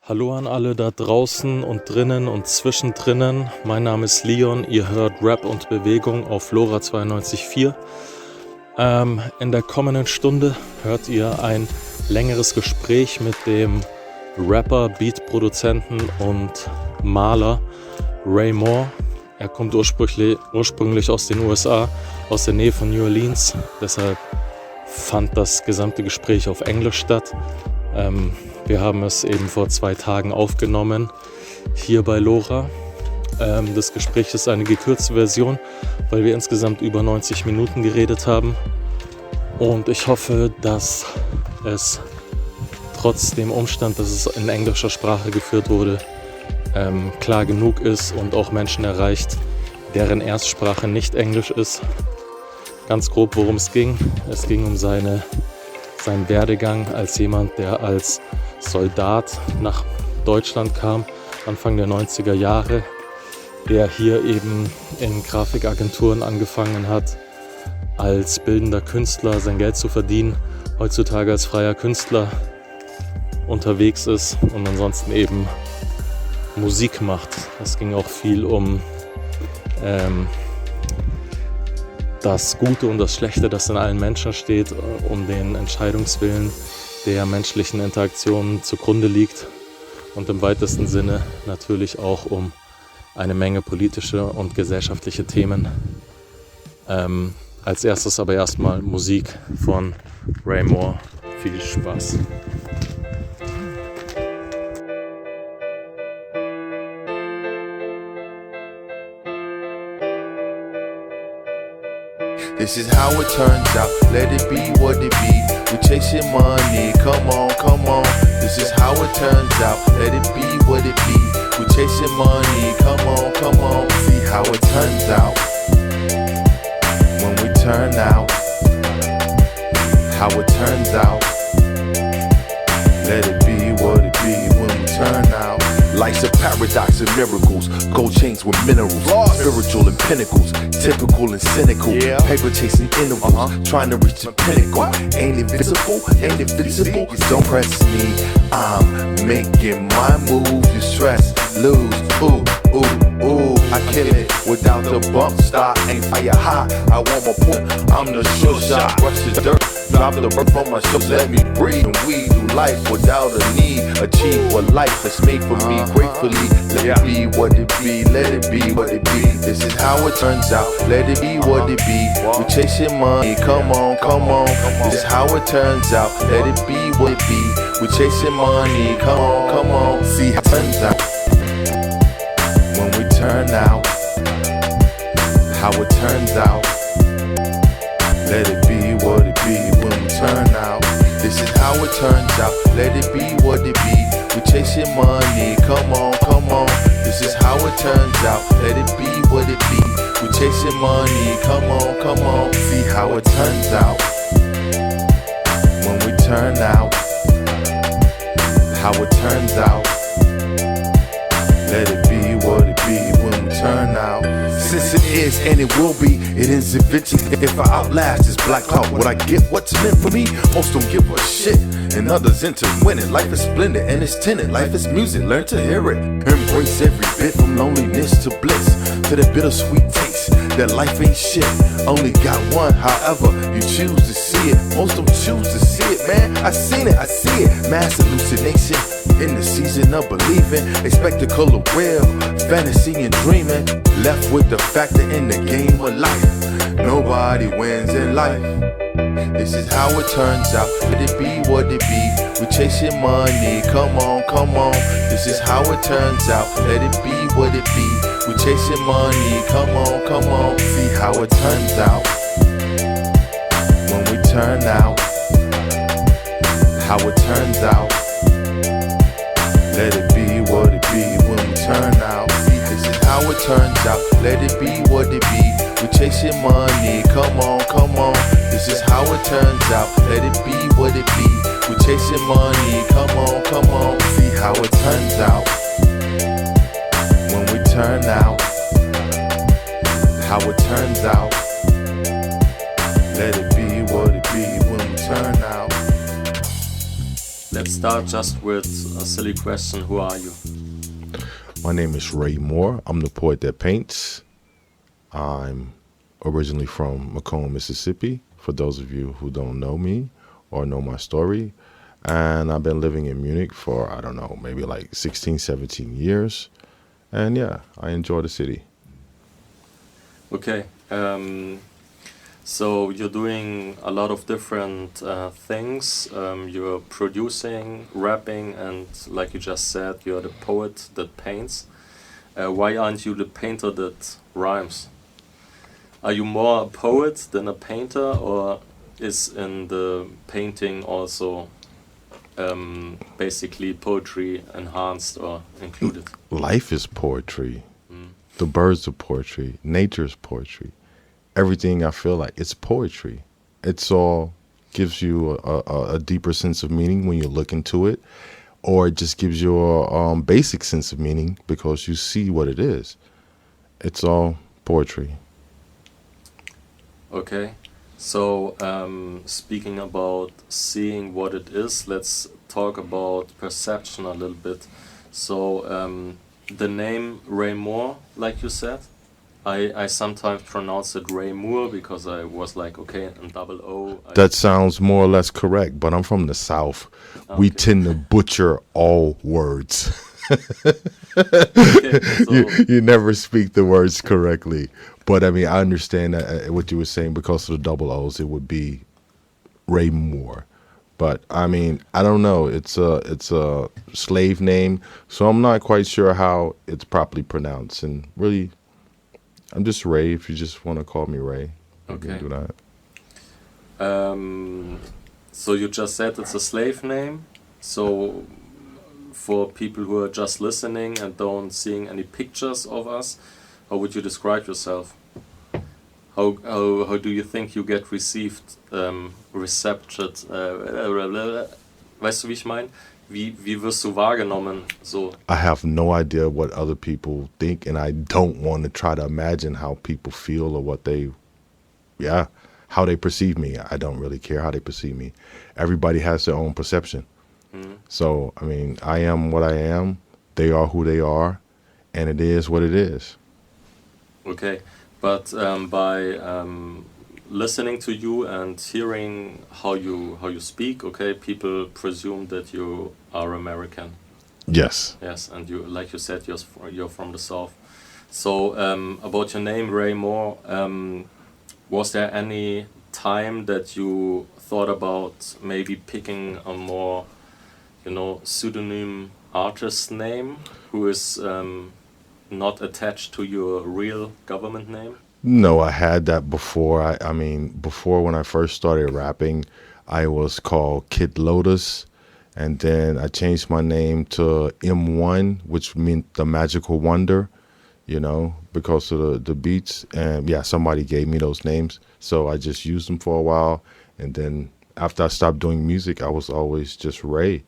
Hallo an alle da draußen und drinnen und zwischendrinnen. Mein Name ist Leon, ihr hört Rap und Bewegung auf LoRa 92.4. In der kommenden Stunde hört ihr ein längeres Gespräch mit dem Rapper, Beatproduzenten und Maler Ray Moore. Er kommt ursprünglich aus den USA, aus der Nähe von New Orleans. Deshalb fand das gesamte Gespräch auf Englisch statt. Wir haben es eben vor 2 Tagen aufgenommen, hier bei LoRa. Das Gespräch ist eine gekürzte Version, weil wir insgesamt über 90 Minuten geredet haben. Und ich hoffe, dass es trotz dem Umstand, dass es in englischer Sprache geführt wurde, klar genug ist und auch Menschen erreicht, deren Erstsprache nicht Englisch ist. Ganz grob, worum es ging. Es ging um seinen Werdegang als jemand, der als Soldat nach Deutschland kam, Anfang der 90er Jahre, der hier eben in Grafikagenturen angefangen hat, als bildender Künstler sein Geld zu verdienen, heutzutage als freier Künstler unterwegs ist und ansonsten eben Musik macht. Es ging auch viel um das Gute und das Schlechte, das in allen Menschen steht, um den Entscheidungswillen der menschlichen Interaktionen zugrunde liegt und im weitesten Sinne natürlich auch um eine Menge politische und gesellschaftliche Themen. Als erstes aber erstmal Musik von Ray Moore. Viel Spaß. This is how it turns out, let it be what it be. We chasing money, come on, come on. This is how it turns out, let it be what it be. We chasing money, come on, come on. See how it turns out when we turn out. How it turns out, let it be what it be when we turn out. Life's a paradox of miracles, gold chains with minerals, spiritual and pinnacles, typical and cynical, paper chasing intervals, trying to reach the pinnacle. Ain't invisible, ain't invincible, don't press me, I'm making my move, you stress, lose, ooh, ooh, ooh, I kill it without the bump stop, ain't fire high, I want my point, I'm the sure shot, brush the dirt, drop the earth on my shoulders, let me breathe, and we do life without a need, achieve what life is made for me, gratefully, let it be what it be, let it be what it be, this is how it turns out, let it be what it be, we chasing money, come on, come on, this is how it turns out, let it be what it be, we chasing money, come on, see how it turns out, when we turn out, how it turns out, let it be what it be, when we turn out, this is how it turns out, let it be what it be, we chasing money, come on, come on. This is how it turns out, let it be what it be. We chasing money, come on. See how it turns out when we turn out. How it turns out, let it be what it be when we turn out. Since it is and it will be, it is eventually. If I outlast this black cloud, would I get what's meant for me? Most don't give a shit, and others into winning. Life is splendid and it's tinted. Life is music, learn to hear it. Embrace every bit from loneliness to bliss, to the bittersweet taste that life ain't shit. Only got one, however you choose to see it. Most don't choose to see it, man. I seen it, I see it. Mass hallucination in the season of believing. A spectacle of real fantasy and dreaming. Left with the factor in the game of life. Nobody wins in life. This is how it turns out, let it be what it be. We chasing money, come on, come on. This is how it turns out, let it be what it be. We chasing money, come on, come on. See how it turns out when we turn out. How it turns out, let it be what it be when we turn out. See, this is how it turns out, let it be what it be. We chasing money, come on, come on. This is how it turns out, let it be what it be. We chasing money, come on. See how it turns out when we turn out. How it turns out, let it be what it be when we turn out. Let let's start just with a silly question. Who are you? My name is Ray Moore. I'm the poet that paints. I'm originally from Macomb, Mississippi, for those of you who don't know me or know my story. And I've been living in Munich for, I don't know, maybe like 16, 17 years. And yeah, I enjoy the city. Okay. So you're doing a lot of different things. You're producing, rapping, and like you just said, you're the poet that paints. Why aren't you the painter that rhymes? Are you more a poet than a painter, or is in the painting also basically poetry enhanced or included? Life is poetry. The birds are poetry. Nature's poetry. Everything I feel like, it's poetry. It's all gives you a deeper sense of meaning when you look into it, or it just gives you a basic sense of meaning because you see what it is. It's all poetry. Okay, so speaking about seeing what it is, let's talk about perception a little bit. So the name Ray Moore, like you said, I sometimes pronounce it Ray Moore because I was like, okay, and double O. That sounds more or less correct, but I'm from the South. Okay. We tend to butcher all words. Okay, so you never speak the words correctly. But I mean, I understand that, what you were saying, because of the double O's, it would be Ray Moore. But I mean, I don't know. It's a slave name, so I'm not quite sure how it's properly pronounced. And really, I'm just Ray. If you just want to call me Ray, you can do that. So you just said it's a slave name. So for people who are just listening and don't seeing any pictures of us, how would you describe yourself? How do you think you get received, recepted? Weißt du, wie ich meine? Wie wirst du wahrgenommen? So. I have no idea what other people think, and I don't want to try to imagine how people feel or what they, how they perceive me. I don't really care how they perceive me. Everybody has their own perception. So, I mean, I am what I am. They are who they are, and it is what it is. Okay, but by listening to you and hearing how you speak, okay, people presume that you are American. Yes. Yes, and you, like you said, you're from the South. So about your name, Ray Moore, was there any time that you thought about maybe picking a more, pseudonym artist name who is not attached to your real government name? No, I had that before. I mean, before when I first started rapping, I was called Kid Lotus, and then I changed my name to M1, which meant the magical wonder, because of the beats. And yeah, somebody gave me those names, so I just used them for a while. And then after I stopped doing music, I was always just Ray.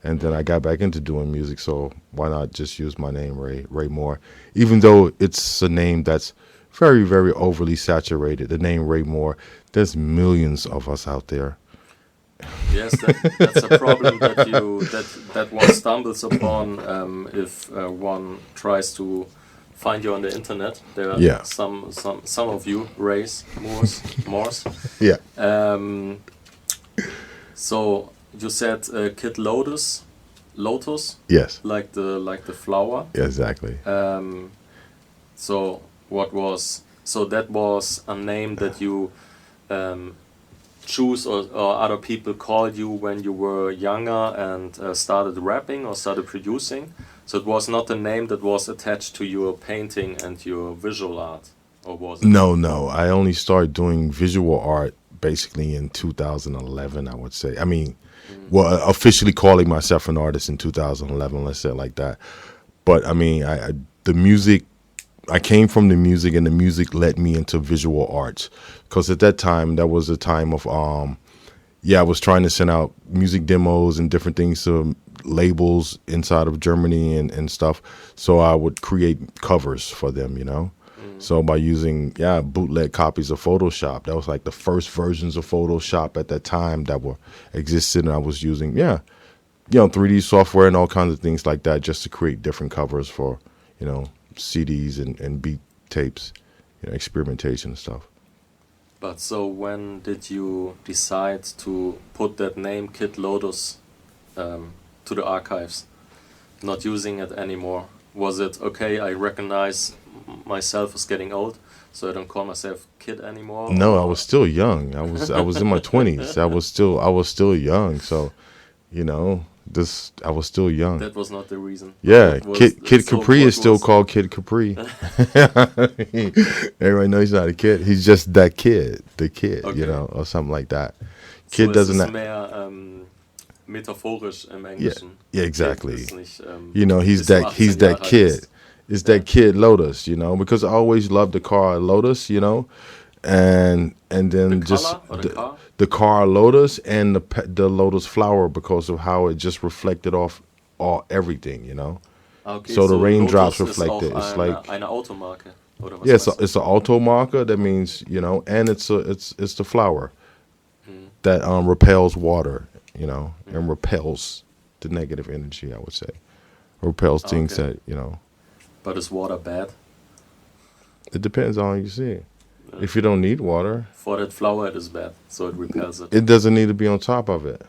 And then I got back into doing music, so why not just use my name, Ray Moore? Even though it's a name that's very, very overly saturated, the name Ray Moore, there's millions of us out there. Yes, that's a problem that one stumbles upon if one tries to find you on the internet. There are some of you, Rays, Moores. Yeah. So you said Kid Lotus. Yes. Like the flower. Yeah, exactly. So that was a name that you choose or other people called you when you were younger and started rapping or started producing. So it was not a name that was attached to your painting and your visual art, or was it? No. I only started doing visual art basically in 2011, I would say. I mean, officially calling myself an artist in 2011, let's say it like that. But I mean, the music, I came from the music, and the music led me into visual arts. Because at that time, that was a time of, I was trying to send out music demos and different things to labels inside of Germany and stuff. So I would create covers for them, So by using, bootleg copies of Photoshop, that was like the first versions of Photoshop at that time that were existed. And I was using, 3D software and all kinds of things like that, just to create different covers for, CDs and beat tapes, experimentation and stuff. But so when did you decide to put that name Kid Lotus to the archives, not using it anymore? Was it, okay, I recognize myself as getting old, so I don't call myself Kid anymore? No, I was still young. I was in my 20s. I was still young, so, I was still young. That was not the reason. Yeah, Kid Capri is still called Kid Capri. Everybody knows he's not a kid. He's just that kid, the kid, okay. Or something like that. Kid so doesn't. It's mehr metaphorisch im Englischen. Yeah, exactly. Nicht, he's that kid. It's that Kid Lotus, because I always loved the car Lotus, and then the car Lotus and the Lotus flower, because of how it just reflected off everything, Okay, so the raindrops Lotus reflected. It's like eine Automarke. Oder was yeah, it's an Automarke. That means and it's the flower that repels water, and repels the negative energy. I would say repels things that But is water bad? It depends on how you see it. If you don't need water, for that flower it is bad, so it repels it. It doesn't need to be on top of it.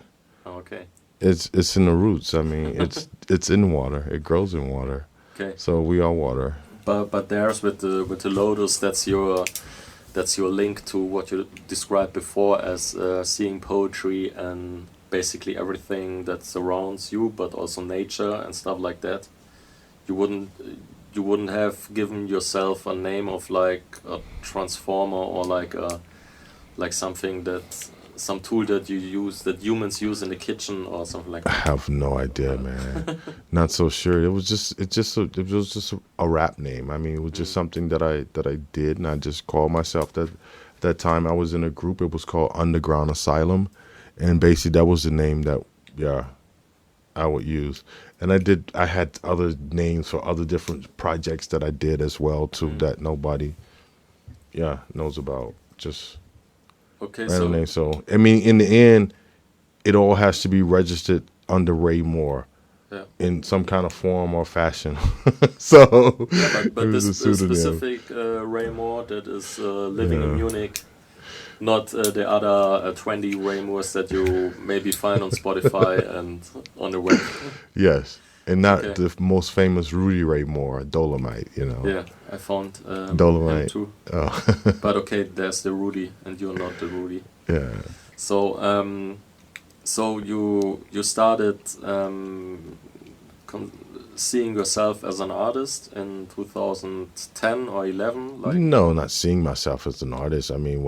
Okay. It's in the roots. I mean, it's in water. It grows in water. Okay. So we are water. But there's with the lotus, that's your link to what you described before as seeing poetry and basically everything that surrounds you, but also nature and stuff like that. You wouldn't have given yourself a name of like a transformer or like something some tool that you use, that humans use in the kitchen or something like that. I have no idea, man. Not so sure. It was just a rap name. I mean, it was just something that I did, and I just called myself that. At that time, I was in a group. It was called Underground Asylum, and basically that was the name that I would use. And I had other names for other different projects that I did as well too, that nobody knows about. Just random names. So I mean, in the end, it all has to be registered under Ray Moore in some kind of form or fashion. So but this specific Ray Moore that is living in Munich, not the other 20 Ray Moores that you maybe find on Spotify and on the web. Yes, and not the most famous Rudy Ray Moore, Dolomite, Yeah, I found Dolomite him too. Oh. But okay, there's the Rudy, and you're not the Rudy. Yeah. So you started seeing yourself as an artist in 2010 or 11? No, not seeing myself as an artist. I mean,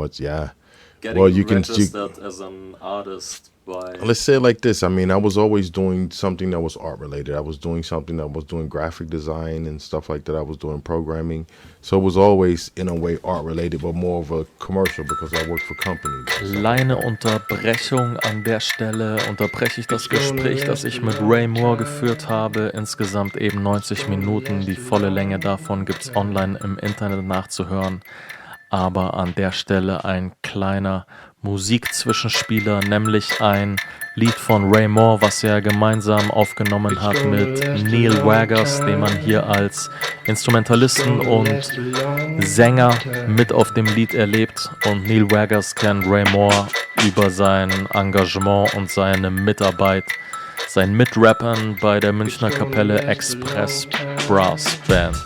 Getting registered as an artist by... Let's say it like this. I mean, I was always doing something that was art related. I was doing something that was doing graphic design and stuff like that. I was doing programming. So it was always, in a way, art related, but more of a commercial because I worked for companies. Kleine Unterbrechung an der Stelle. Unterbreche ich das Gespräch, das ich mit Ray Moore geführt habe. Insgesamt eben 90 Minuten. Die volle Länge davon gibt's online im Internet nachzuhören. Aber an der Stelle ein kleiner Musikzwischenspieler, nämlich ein Lied von Ray Moore, was er gemeinsam aufgenommen hat mit Neil Vaggers, den man hier als Instrumentalisten und Sänger mit auf dem Lied erlebt. Und Neil Vaggers kennt Ray Moore über sein Engagement und seine Mitarbeit, sein Mitrappern bei der Münchner Kapelle Express Brass Band.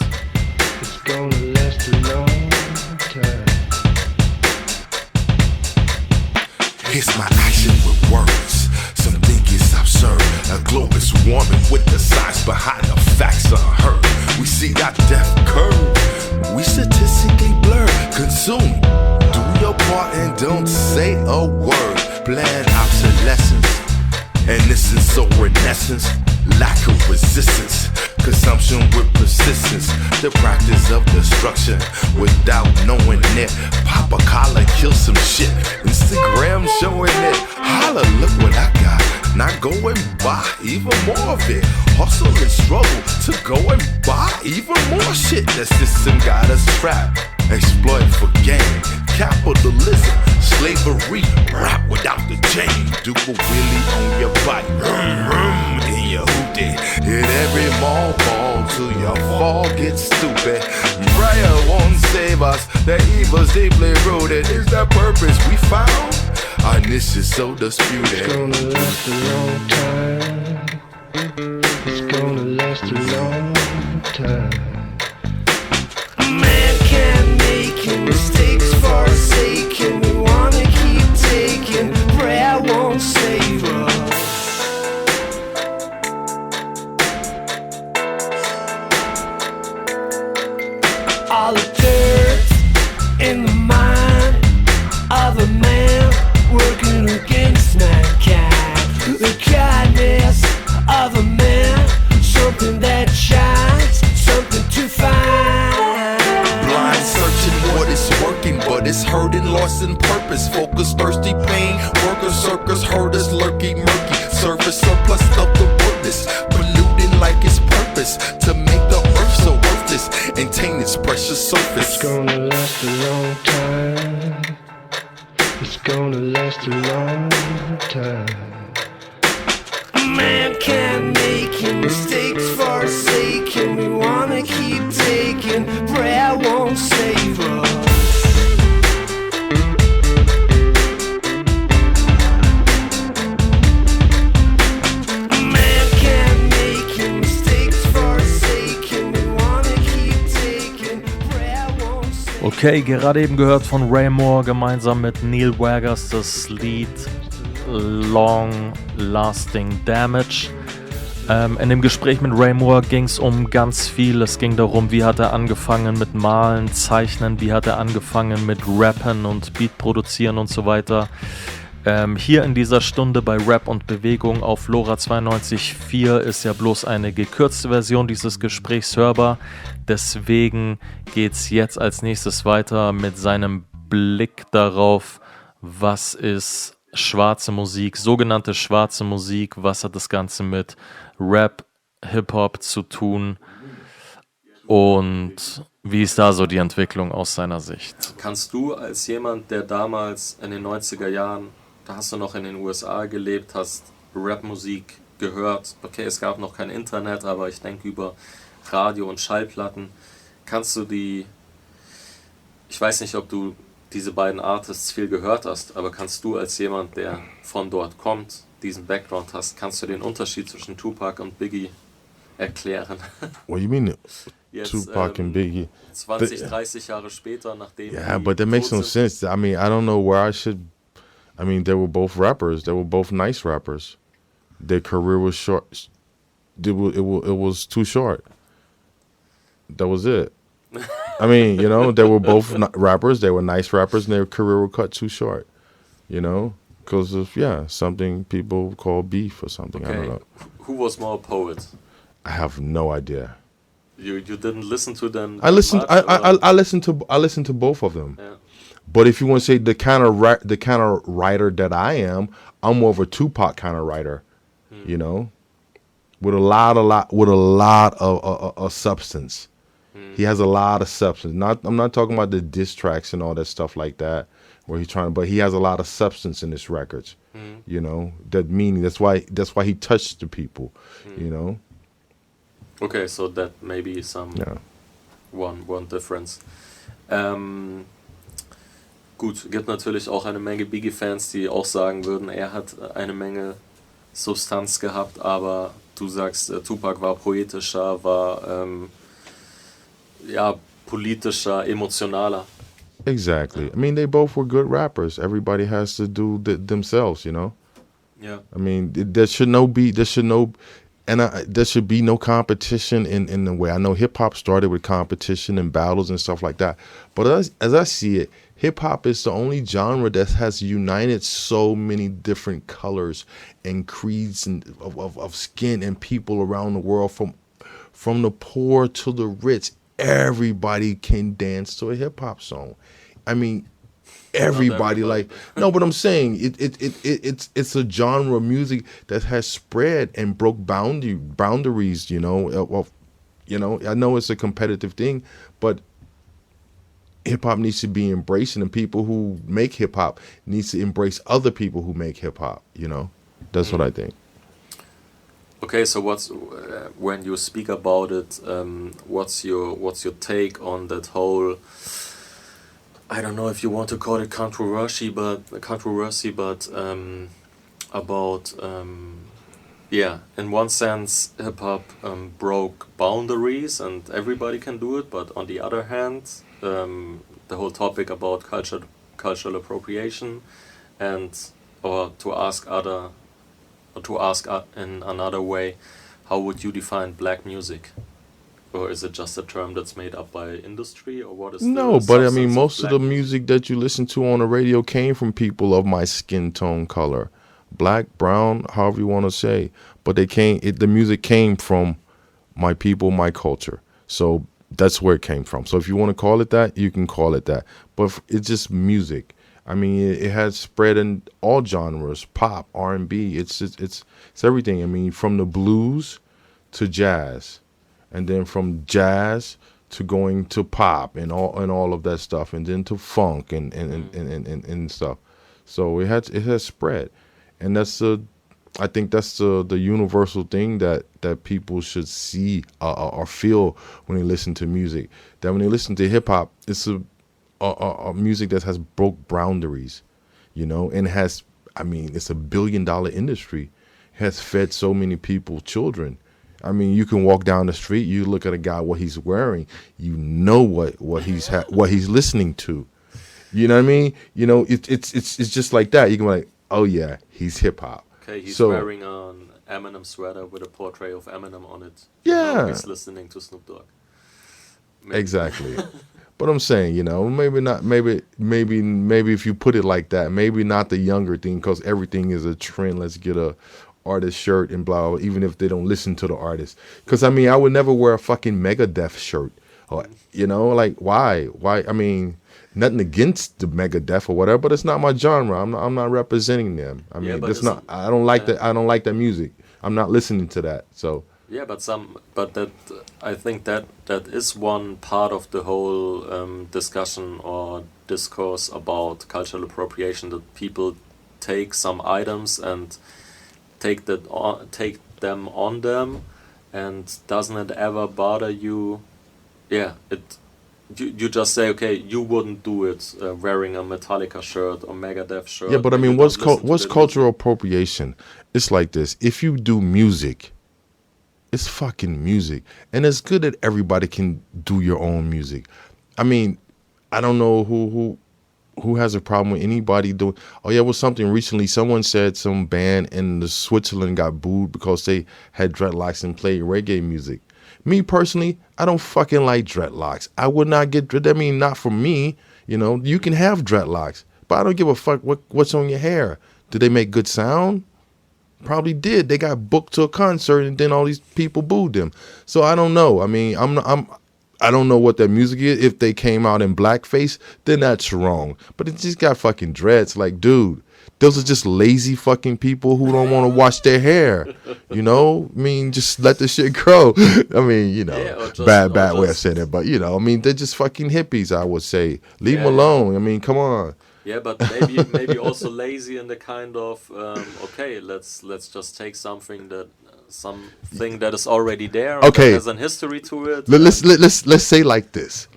Here's my action with words. Some think it's absurd. A globe is warming with the science behind the facts unheard. We see that death curve. We statistically blur. Consume. Do your part and don't say a word. Bland obsolescence. Innocence so renaissance. Lack of resistance. Consumption with persistence. The practice of destruction without knowing it. Pop a collar, kill some shit. Instagram showing it. Holla, look what I got. Not go and buy even more of it. Hustle and struggle to go and buy even more shit. The system got us trapped. Exploit for gain. capitalism, slavery, rap without the J. Do a wheelie on your bike, in your hoodie. Hit every mall ball till your fall gets stupid. Prayer won't save us, the evil's deeply rooted. Is the purpose we found? Our niche is so disputed. It's gonna last a long time. It's gonna last a long time. Man can't make mistakes forsaken. We wanna keep taking. Prayer won't save us. All the dirt in the mind of a man working against mankind. The kindness of a man, something that shines, something to find. Blind searching what is working, but it's hurting, lost in purpose. Focus, thirsty pain, workers, circus, herders, lurky, murky. Surface, surplus of the wordless, polluting like its purpose to make the earth so worthless and taint its precious surface. It's gonna last a long time. It's gonna last a long time. Man can't make mistakes forsaken. We wanna keep taking. Prayer won't save us. Man can't make mistakes forsaken. We wanna keep taking. Prayer won't save us. Okay, gerade eben gehört von Ray Moore gemeinsam mit Neil Vaggers das Lied Long Lasting Damage. In dem Gespräch mit Ray Moore ging es um ganz viel. Es ging darum, wie hat er angefangen mit Malen, Zeichnen, wie hat er angefangen mit Rappen und Beat produzieren und so weiter. Hier in dieser Stunde bei Rap und Bewegung auf LoRa 92.4 ist ja bloß eine gekürzte Version dieses Gesprächs hörbar. Deswegen geht's jetzt als nächstes weiter mit seinem Blick darauf, was ist schwarze Musik, sogenannte schwarze Musik, was hat das Ganze mit Rap, Hip-Hop zu tun und wie ist da so die Entwicklung aus seiner Sicht? Kannst du als jemand, der damals in den 90er Jahren, da hast du noch in den USA gelebt, hast Rap-Musik gehört, okay, es gab noch kein Internet, aber ich denke über Radio und Schallplatten, kannst du ich weiß nicht, ob du diese beiden Artists viel gehört hast, aber kannst du als jemand, der von dort kommt, diesen Background hast, kannst du den Unterschied zwischen Tupac und Biggie erklären? What do you mean, Jetzt, Tupac and Biggie? 20, 30 Jahre später, nachdem Yeah, but that makes no sense. I mean, I don't know where I should. I mean, they were both rappers. They were both nice rappers. Their career was short. It was too short. That was it. I mean, you know, they were both rappers. They were nice rappers, and their career was cut too short. You know, because of something people call beef or something. Okay. I don't know. Who was more a poet? I have no idea. You didn't listen to them? I listened. much, I listened to both of them. Yeah. But if you want to say the kind of writer that I am, I'm more of a Tupac kind of writer. You know, with a lot of substance. He has a lot of substance. I'm not talking about the diss tracks and all that stuff like that, where he's trying. But he has a lot of substance in his records. You know, that meaning. That's why he touched the people. You know. Okay, so that may be some one difference. Gut, gibt natürlich auch eine Menge Biggie-Fans, die auch sagen würden, er hat eine Menge Substanz gehabt, aber du sagst, Tupac war poetischer, war politischer, emotionaler. Exactly. I mean, they both were good rappers. Everybody has to do themselves, you know. Yeah. I mean, there should be no competition in the way. I know hip hop started with competition and battles and stuff like that. But as I see it, hip hop is the only genre that has united so many different colors and creeds and of skin and people around the world, from the poor to the rich. Everybody can dance to a hip hop song. I mean, everybody no, but I'm saying it's a genre of music that has spread and broke boundaries. You know, I know it's a competitive thing, but hip hop needs to be embraced, and the people who make hip hop needs to embrace other people who make hip hop. You know, that's what I think. Okay, so what's when you speak about it? What's your take on that whole? I don't know if you want to call it controversy, but about yeah, in one sense, hip hop broke boundaries and everybody can do it, but on the other hand, the whole topic about cultural appropriation, or to ask in another way, how would you define black music? Or is it just a term that's made up by industry, or what is No, the but I substance mean, of most of black the music that you listen to on the radio came from people of my skin tone color, black, brown, however you want to say. But the music came from my people, my culture. So that's where it came from. So if you want to call it that, you can call it that. But it's just music. I mean, it has spread in all genres, pop, R&B. It's everything. I mean, from the blues to jazz. And then from jazz to going to pop and all of that stuff, and then to funk and stuff. So it has spread, and I think that's the universal thing that people should see or feel when they listen to music. That when they listen to hip hop, it's a music that has broke boundaries, you know, and it's a $1 billion industry, has fed so many people, children. I mean, you can walk down the street, you look at a guy, what he's wearing, you know what he's listening to. You know what I mean? You know, it's just like that. You can be like, oh yeah, he's hip hop. Okay, he's wearing an Eminem sweater with a portrait of Eminem on it. Yeah. Now he's listening to Snoop Dogg. Maybe. Exactly. But I'm saying, you know, maybe if you put it like that, maybe not the younger thing, because everything is a trend. Let's get a artist shirt and blah, blah, even if they don't listen to the artist. Because I mean, I would never wear a fucking Megadeth shirt, or you know, like why? I mean, nothing against the Megadeth or whatever, but it's not my genre. I'm not representing them. I mean, it's not. I don't like that. I don't like that music. I'm not listening to that. So yeah, but that I think that is one part of the whole discussion or discourse about cultural appropriation, that people take some items and take them on them, and doesn't it ever bother you? Yeah, you just say, okay, you wouldn't do it wearing a Metallica shirt or Megadeth shirt. Yeah, but I mean, what's cultural appropriation? It's like this: if you do music, it's fucking music, and it's good that everybody can do your own music. I mean, I don't know who has a problem with anybody doing. Oh yeah, was something recently. Someone said some band in Switzerland got booed because they had dreadlocks and played reggae music. Me personally, I don't fucking like dreadlocks. I would not get. I mean, not for me. You know, you can have dreadlocks, but I don't give a fuck what's on your hair. Do they make good sound? Probably did. They got booked to a concert and then all these people booed them. So I don't know. I mean, I don't know what their music is. If they came out in blackface, then that's wrong. But it just got fucking dreads. Like, dude, those are just lazy fucking people who don't want to wash their hair. You know? I mean, just let the shit grow. I mean, you know, yeah, bad way of saying it. But, you know, I mean, they're just fucking hippies, I would say. Leave them alone. I mean, come on. Yeah, but maybe also lazy in the kind of okay, let's just take something that is already there. Okay, there's an history to it. Let's say like this.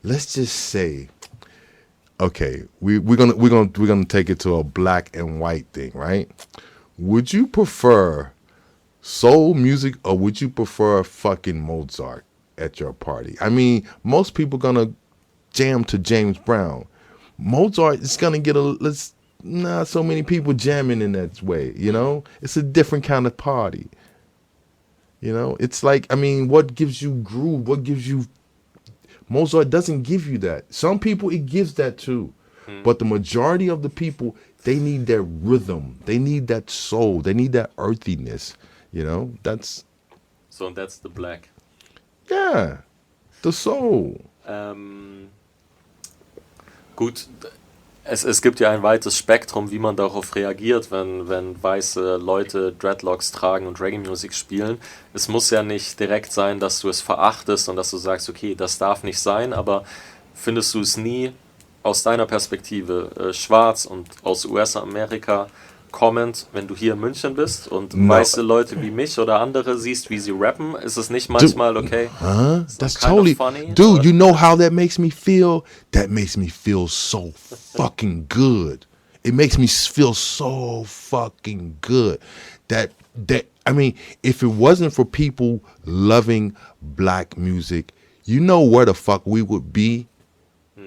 Let's just say, okay, we're gonna take it to a black and white thing, right? Would you prefer soul music or would you prefer fucking Mozart at your party? I mean, most people gonna jam to James Brown. Mozart is gonna get not so many people jamming in that way, you know? It's a different kind of party. You know, it's like, I mean, what gives you groove? What gives you... Mozart doesn't give you that. Some people, it gives that too. But the majority of the people, they need that rhythm. They need that soul. They need that earthiness. You know, that's... So that's the black. Yeah, the soul. Gut, es gibt ja ein weites Spektrum, wie man darauf reagiert, wenn weiße Leute Dreadlocks tragen und Reggae-Musik spielen. Es muss ja nicht direkt sein, dass du es verachtest und dass du sagst, okay, das darf nicht sein, aber findest du es nie aus deiner Perspektive schwarz und aus US-Amerika kommend, wenn du hier in München bist und weiße Leute wie mich oder andere siehst, wie sie rappen, ist es nicht manchmal okay? That's totally funny. Dude, you know how that makes me feel? That makes me feel so fucking good. It makes me feel so fucking good. That I mean, if it wasn't for people loving black music, you know where the fuck we would be?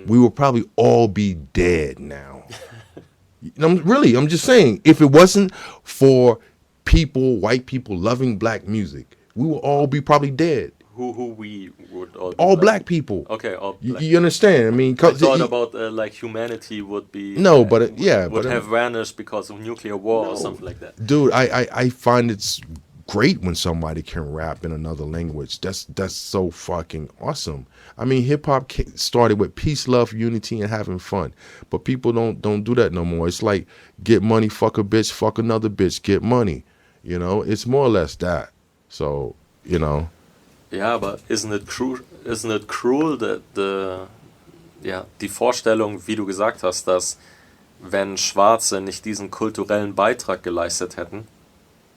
We would probably all be dead now. I'm just saying, if it wasn't for people, white people loving black music, we would all be probably dead. Who we would all black people. Okay, all black. You understand? I mean, I thought about like humanity would be would have vanished because of nuclear war or something like that. Dude, I find it's great when somebody can rap in another language. That's so fucking awesome. I mean, hip hop started with peace, love, unity, and having fun, but people don't do that no more. It's like get money, fuck a bitch, fuck another bitch, get money. You know, it's more or less that. So, you know. Ja, aber isn't it cruel that die Vorstellung, wie du gesagt hast, dass wenn Schwarze nicht diesen kulturellen Beitrag geleistet hätten,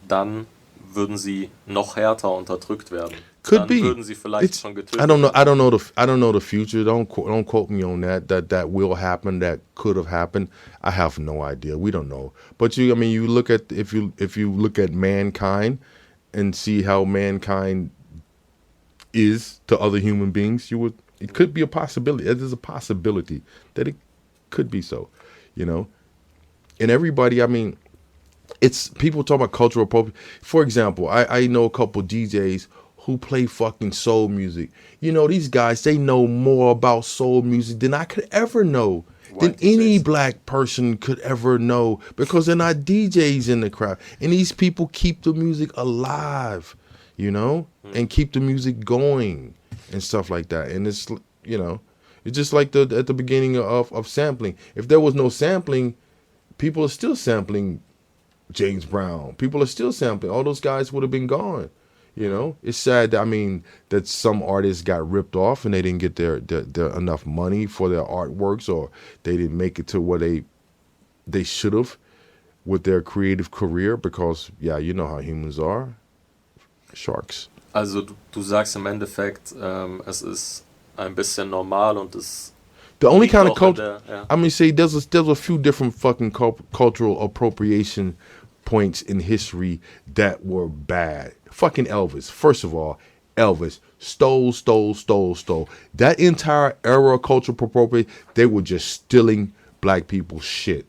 dann würden sie noch härter unterdrückt werden. Could dann be. Würden sie vielleicht schon getötet. I don't know the future. Don't quote me on that. That will happen. That could have happened. I have no idea. We don't know. But you look at if you look at mankind and see how mankind is to other human beings, it could be a possibility. There's a possibility that it could be so, you know. And everybody, I mean, it's people talk about cultural appropriation. For example, I know a couple DJs who play fucking soul music. You know, these guys, they know more about soul music than I could ever know, than any black person could ever know, because they're not DJs in the crowd. And these people keep the music alive, you know, and keep the music going and stuff like that. And it's, you know, it's just like at the beginning of sampling. If there was no sampling, people are still sampling James Brown. People are still sampling. All those guys would have been gone. You know, it's sad. That some artists got ripped off and they didn't get their enough money for their artworks, or they didn't make it to where they should have with their creative career, because you know how humans are. Sharks. Also du sagst im Endeffekt, es ist ein bisschen normal und es. The only kind of culture. I'm gonna say there's a few different fucking cultural appropriation points in history that were bad. Fucking Elvis. First of all, Elvis stole. That entire era of cultural appropriation, they were just stealing black people's shit.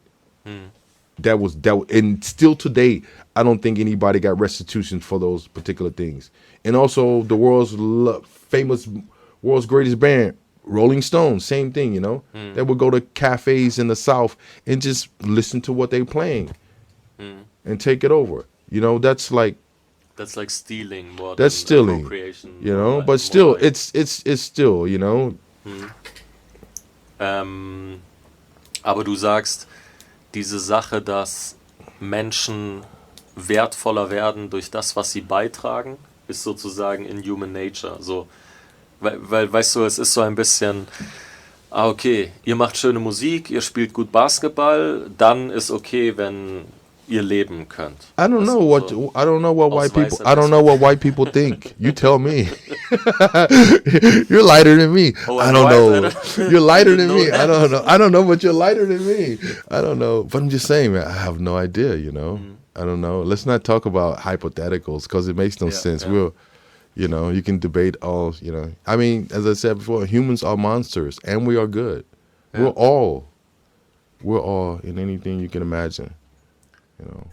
That was, and still today, I don't think anybody got restitution for those particular things. And also, the world's greatest band, Rolling Stones, same thing, you know. They would go to cafes in the South and just listen to what they're playing and take it over. You know, that's like stealing more. That's stealing, appropriation, you know. But still, it's still, you know. Aber du sagst, diese Sache, dass Menschen wertvoller werden durch das, was sie beitragen, ist sozusagen in Human Nature. So, weil weißt du, es ist so ein bisschen, okay, ihr macht schöne Musik, ihr spielt gut Basketball, dann ist okay, wenn ihr leben könnt. I don't know what white people think. You tell me. You're lighter than me. I don't know. You're lighter than me. I don't know. I don't know, but you're lighter than me. I don't know. But I'm just saying, man, I have no idea, you know. I don't know. Let's not talk about hypotheticals, because it makes no sense. Yeah. We'll, you know, you can debate all, you know. I mean, as I said before, humans are monsters and we are good. Yeah. We're all in anything you can imagine. You know.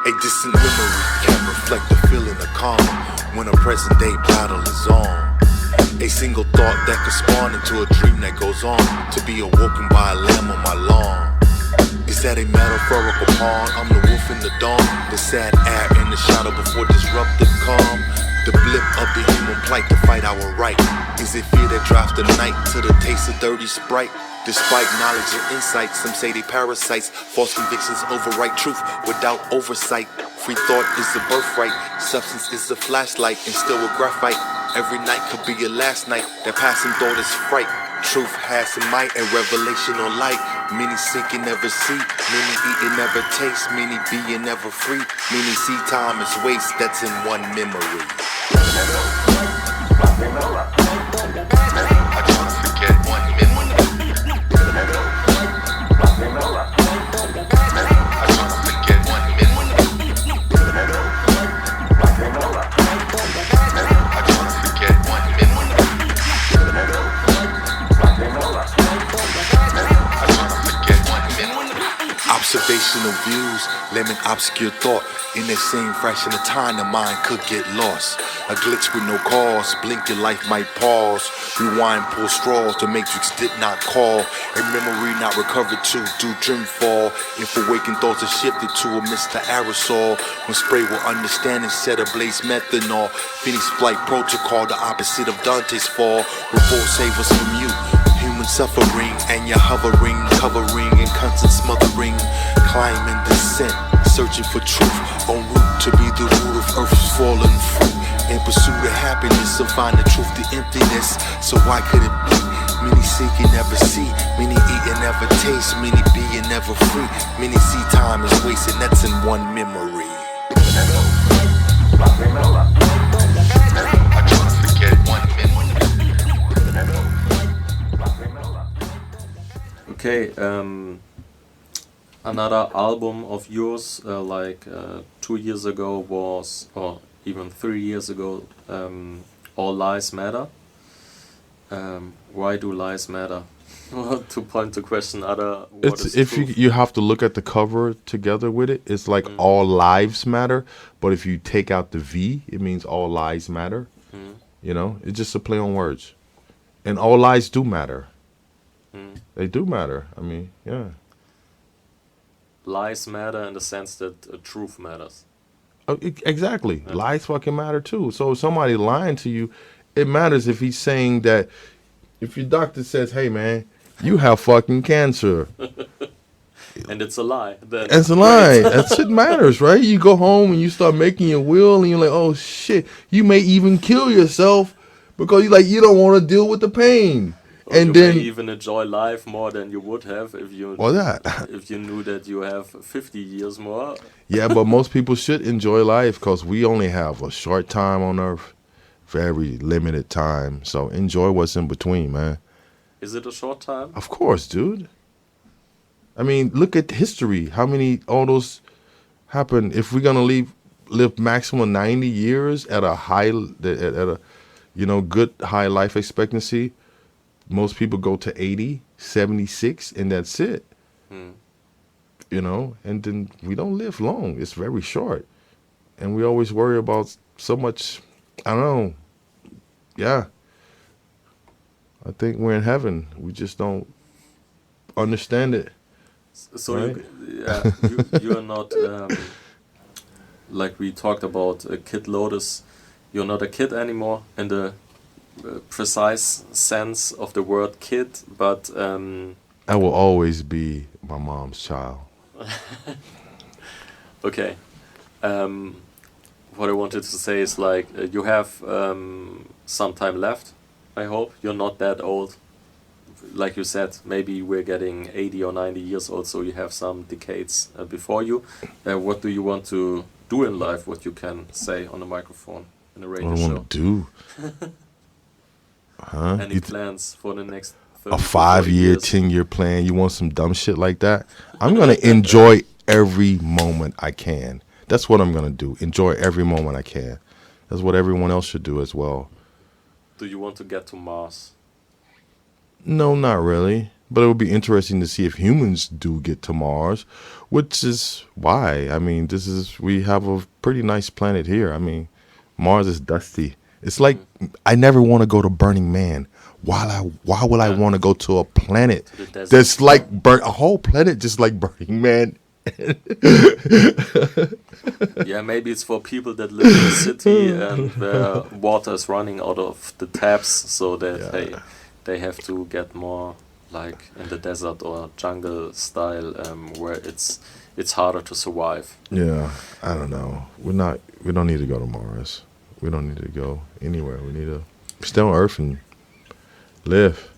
A distant memory can reflect the feeling of calm when a present day battle is on. A single thought that could spawn into a dream that goes on to be awoken by a lamb on my lawn. Is that a metaphorical pawn? I'm the wolf in the dawn, the sad air in the shadow before disruptive calm. The blip of the human plight to fight our right. Is it fear that drives the night to the taste of dirty Sprite? Despite knowledge and insight, some say they parasites. False convictions overwrite truth without oversight. Free thought is the birthright. Substance is the flashlight, and still with graphite. Every night could be your last night. That passing thought is fright. Truth has some might and revelation on light. Many seek and never see. Many eat and never taste. Many be and never free. Many see time as waste. That's in one memory. I try to forget one memory. Observational views, lemon obscure thought. In that same fraction of time, the mind could get lost. A glitch with no cause, blink your life might pause. Rewind, pull straws, the matrix did not call. A memory not recovered to do dream fall. If awakened thoughts are shifted to a Mr. Aerosol. When spray with understanding, set ablaze methanol. Phoenix flight protocol, the opposite of Dante's fall. Revolt save us from you. Human suffering and you're hovering, covering and constant smothering. Climbing descent, searching for truth. En route to be the root of earth's fallen fruit. In pursuit of happiness, and find the truth to emptiness. So why could it be? Many seek and never see. Many eat and never taste. Many be and never free. Many see time is wasted, that's in one memory. I try to forget one memory. Okay, another album of yours, 2 years ago was, or even 3 years ago, All Lies Matter. Why do lies matter? To point the question, you have to look at the cover together with it. It's like all lives matter, but if you take out the V, it means all lies matter. You know, it's just a play on words, and all lies do matter. They do matter. I mean, yeah. Lies matter in the sense that truth matters. Exactly. Yeah. Lies fucking matter too. So if somebody lying to you, it matters if he's saying that. If your doctor says, "Hey man, you have fucking cancer," and it's a lie, then it's a lie. That shit matters, right? You go home and you start making your will, and you're like, "Oh shit!" You may even kill yourself because you don't want to deal with the pain. Or and you then may even enjoy life more than you would have if you if you knew that you have 50 years more. Yeah, but most people should enjoy life because we only have a short time on Earth, very limited time. So enjoy what's in between, man. Is it a short time? Of course, dude. I mean, look at history. How many all those happened? If we're gonna live maximum 90 years at a good high life expectancy. Most people go to 80, 76, and that's it. You know, and then we don't live long. It's very short. And we always worry about so much, I don't know. Yeah. I think we're in heaven. We just don't understand it. So right? you're not, like we talked about Kid Lotus, you're not a kid anymore in the precise sense of the word kid, but I will always be my mom's child. Okay. What I wanted to say is you have some time left. I hope you're not that old. Like you said, maybe we're getting 80 or 90 years old, so you have some decades before you. What do you want to do in life? What you can say on the microphone in a radio show? What I want to do? Huh? Any plans for the next 30, a 5-year, 10-year plan? You want some dumb shit like that? I'm going to enjoy every moment I can. That's what I'm going to do. Enjoy every moment I can. That's what everyone else should do as well. Do you want to get to Mars? No, not really. But it would be interesting to see if humans do get to Mars, which is why. I mean, we have a pretty nice planet here. I mean, Mars is dusty. It's like I never want to go to Burning Man. Why would I want to go to a planet that's like a whole planet just like Burning Man? Yeah, maybe it's for people that live in the city and where water is running out of the taps, so that they have to get more like in the desert or jungle style, where it's harder to survive. Yeah, I don't know. We don't need to go to Mars. We don't need to go anywhere. We need to stay on Earth and live.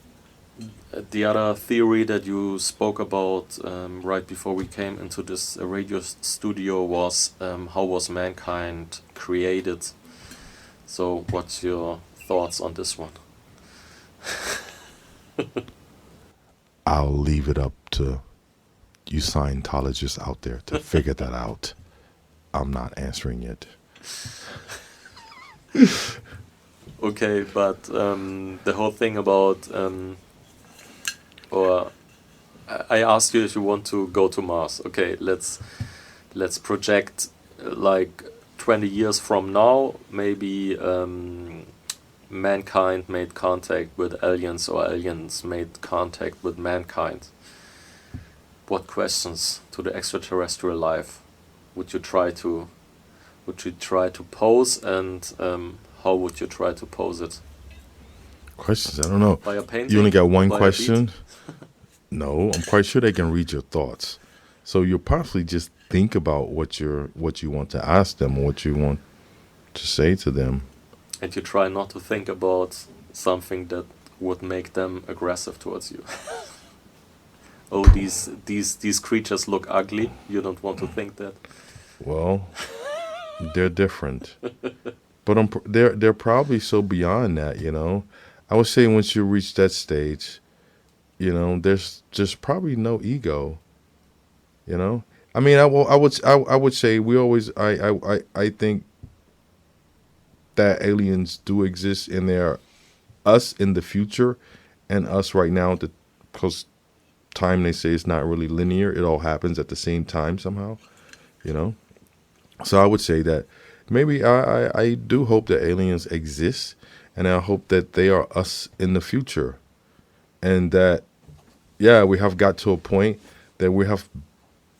The other theory that you spoke about right before we came into this radio studio was how was mankind created? So what's your thoughts on this one? I'll leave it up to you Scientologists out there to figure that out. I'm not answering it. Okay, but the whole thing about, or I asked you if you want to go to Mars. Okay, let's project like 20 years from now, maybe mankind made contact with aliens or aliens made contact with mankind. What questions to the extraterrestrial life would you try to pose, and how would you try to pose it? Questions? I don't know. By a painting? You only got one By a question? beat? No, I'm quite sure they can read your thoughts. So you'll possibly just think about what you want to ask them, or what you want to say to them. And you try not to think about something that would make them aggressive towards you. Oh, these creatures look ugly. You don't want to think that. Well, they're different, but they're probably so beyond that. You know, I would say once you reach that stage, you know, there's just probably no ego. You know, I mean, I would say we always I think that aliens do exist, and they're us in the future and us right now. Because time, they say, is not really linear. It all happens at the same time somehow, you know. So I would say that maybe I do hope that aliens exist, and I hope that they are us in the future, and that we have got to a point that we have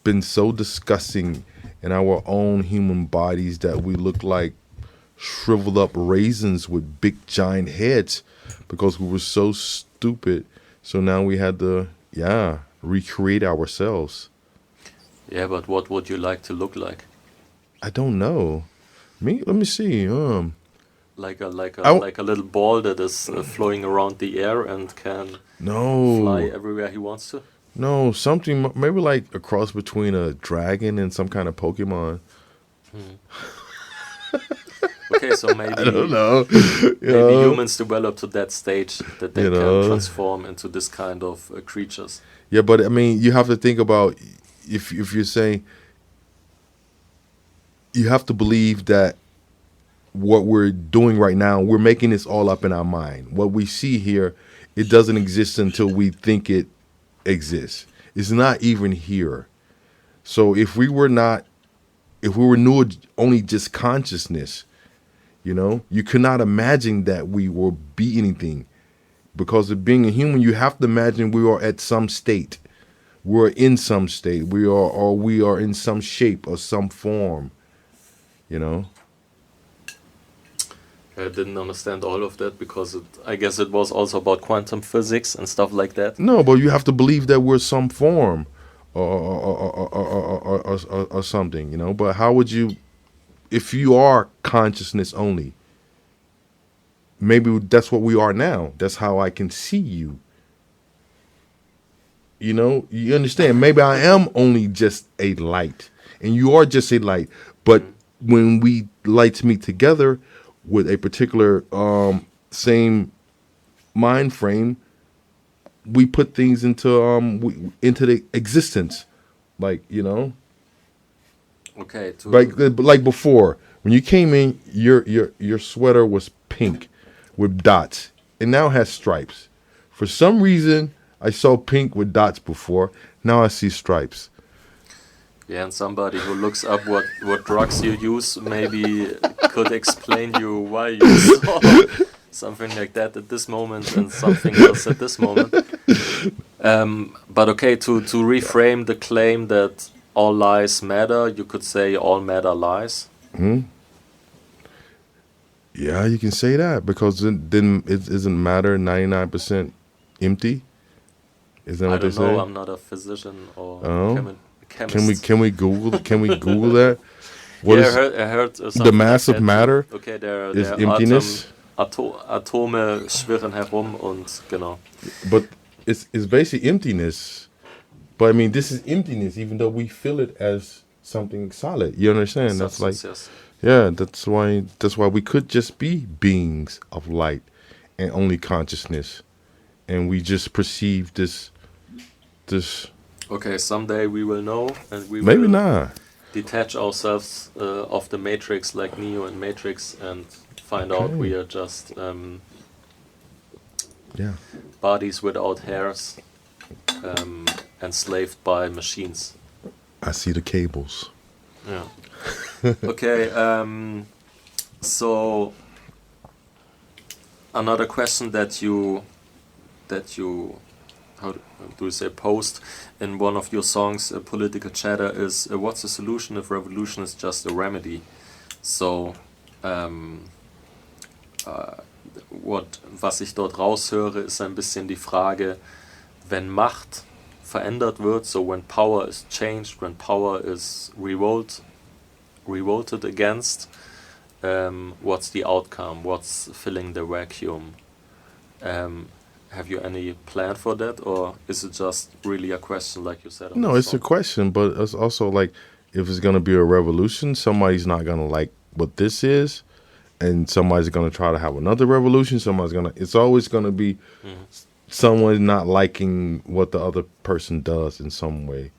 been so disgusting in our own human bodies that we look like shriveled up raisins with big giant heads because we were so stupid. So now we had to recreate ourselves. Yeah, but what would you like to look like? I don't know. Let me see. Like a little ball that is flowing around the air and can fly everywhere he wants to. No, something maybe like a cross between a dragon and some kind of Pokemon. Okay, so maybe I don't know. Maybe humans develop to that stage that they can transform into this kind of creatures. Yeah, but I mean, you have to think about if you're saying you have to believe that what we're doing right now, we're making this all up in our mind. What we see here, it doesn't exist until we think it exists. It's not even here. So if we were new only just consciousness, you know, you cannot imagine that we will be anything. Because of being a human, you have to imagine we are at some state. We're in some state. We are in some shape or some form. You know? I didn't understand all of that because I guess it was also about quantum physics and stuff like that. No, but you have to believe that we're some form or something, you know? But how would you, if you are consciousness only, maybe that's what we are now. That's how I can see you. You know, you understand? Maybe I am only just a light, and you are just a light. But when we lights meet together with a particular same mind frame, we put things into the existence, like, you know. Okay. Like before, when you came in, your sweater was pink with dots. It now has stripes. For some reason, I saw pink with dots before. Now I see stripes. Yeah, and somebody who looks up what drugs you use maybe could explain you why you saw something like that at this moment and something else at this moment. But okay, to reframe the claim that all lies matter, you could say all matter lies. Yeah, you can say that, because then it isn't matter 99% empty. Isn't that I what they don't know. say? I'm not a physician or Oh. chemist. Can we Google that? What Yeah, is I heard the something mass like of that. matter? Okay, Is der emptiness. Atome schwirren herum und genau. But it's basically emptiness. But I mean, this is emptiness, even though we feel it as something solid. You understand? That's like, Substance, yes. yeah. That's why we could just be beings of light and only consciousness, and we just perceive this. Okay, someday we will know, and we Maybe will not. detach ourselves of the Matrix, like Neo and Matrix, and find out Okay. we are just Yeah. bodies without hairs, enslaved by machines. I see the cables. Yeah. Okay. So another question that you how do you say post in one of your songs, Political Chatter, is what's the solution if revolution is just a remedy? So was ich dort raushöre, ist ein bisschen die Frage, wenn Macht verändert wird, so when power is changed, when power is revolted against, what's the outcome? What's filling the vacuum? Have you any plan for that, or is it just really a question, like you said? No, it's a question, but it's also like, if it's going to be a revolution, somebody's not going to like what this is, and somebody's going to try to have another revolution. It's always going to be someone not liking what the other person does in some way.